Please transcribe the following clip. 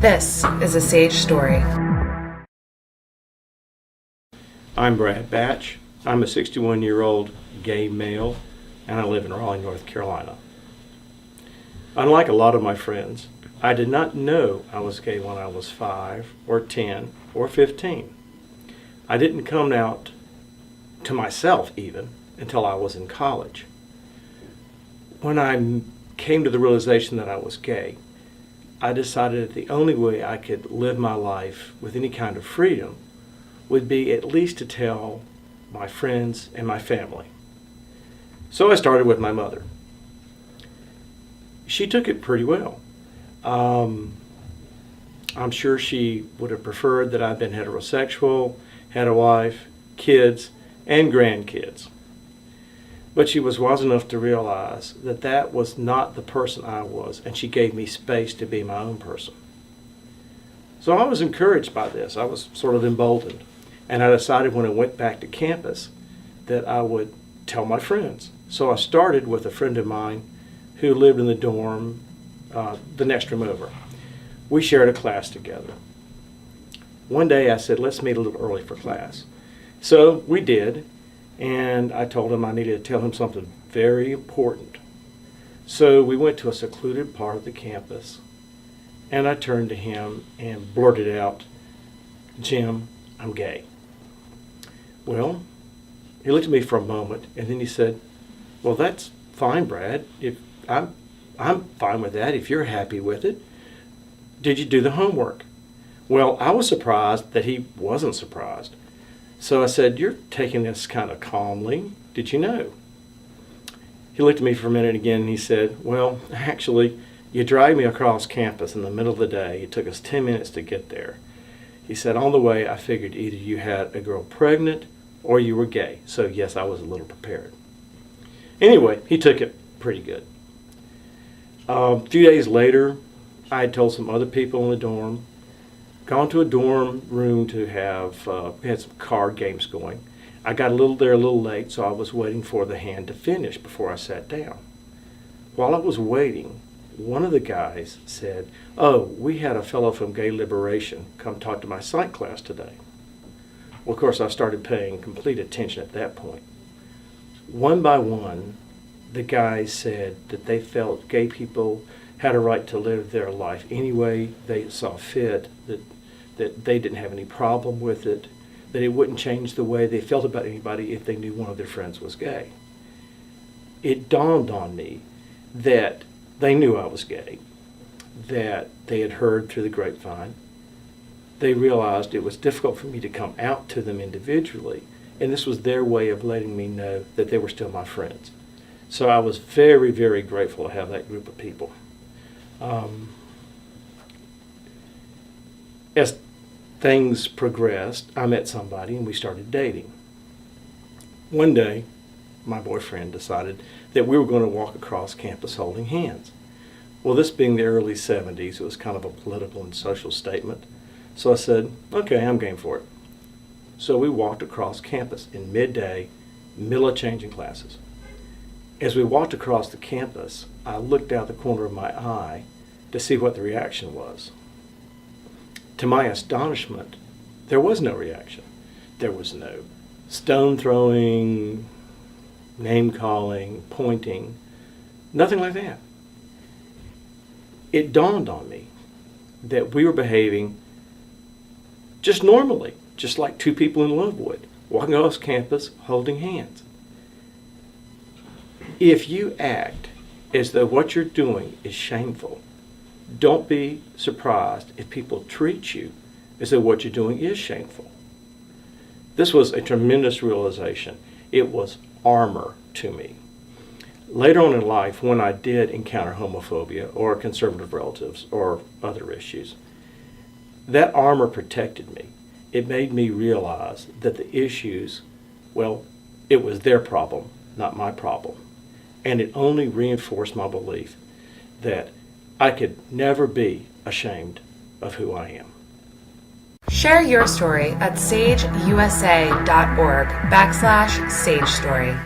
This is a Sage Story. I'm Brad Batch. I'm a 61-year-old gay male, and I live in Raleigh, North Carolina. Unlike a lot of my friends, I did not know I was gay when I was 5 or 10 or 15. I didn't come out to myself even until I was in college. When I came to the realization that I was gay, I decided that the only way I could live my life with any kind of freedom would be at least to tell my friends and my family. So I started with my mother. She took it pretty well. I'm sure she would have preferred that I'd been heterosexual, had a wife, kids, and grandkids. But she was wise enough to realize that that was not the person I was, and she gave me space to be my own person. So I was encouraged by this. I was sort of emboldened. And I decided when I went back to campus that I would tell my friends. So I started with a friend of mine who lived in the dorm the next room over. We shared a class together. One day I said, let's meet a little early for class. So we did. And I told him I needed to tell him something very important. So we went to a secluded part of the campus, and I turned to him and blurted out, "Jim, I'm gay." Well, he looked at me for a moment, and then he said, "Well, that's fine, Brad. If I'm fine with that if you're happy with it. Did you do the homework?" Well, I was surprised that he wasn't surprised. So I said, "You're taking this kind of calmly. Did you know?" He looked at me for a minute again and he said, "Well, actually, you dragged me across campus in the middle of the day. It took us 10 minutes to get there." He said, "On the way, I figured either you had a girl pregnant or you were gay. So yes, I was a little prepared." Anyway, he took it pretty good. A few days later, I had told some other people in the dorm, gone to a dorm room to have, we had some card games going. I got there a little late, so I was waiting for the hand to finish before I sat down. While I was waiting, one of the guys said, "Oh, we had a fellow from Gay Liberation come talk to my psych class today." Well, of course, I started paying complete attention at that point. One by one, the guys said that they felt gay people had a right to live their life any way they saw fit, that they didn't have any problem with it, that it wouldn't change the way they felt about anybody if they knew one of their friends was gay. It dawned on me that they knew I was gay, that they had heard through the grapevine. They realized it was difficult for me to come out to them individually, and this was their way of letting me know that they were still my friends. So I was very, very grateful to have that group of people. As things progressed, I met somebody and we started dating. One day, my boyfriend decided that we were going to walk across campus holding hands. Well, this being the early 70s, it was kind of a political and social statement. So I said, okay, I'm game for it. So we walked across campus in midday, middle of changing classes. As we walked across the campus, I looked out the corner of my eye to see what the reaction was. To my astonishment, there was no reaction. There was no stone throwing, name calling, pointing, nothing like that. It dawned on me that we were behaving just normally, just like two people in love would, walking across campus holding hands. If you act as though what you're doing is shameful, don't be surprised if people treat you as though what you're doing is shameful. This was a tremendous realization. It was armor to me. Later on in life, when I did encounter homophobia or conservative relatives or other issues, that armor protected me. It made me realize that the issues, well, it was their problem, not my problem. And it only reinforced my belief that I could never be ashamed of who I am. Share your story at sageusa.org/SageStory.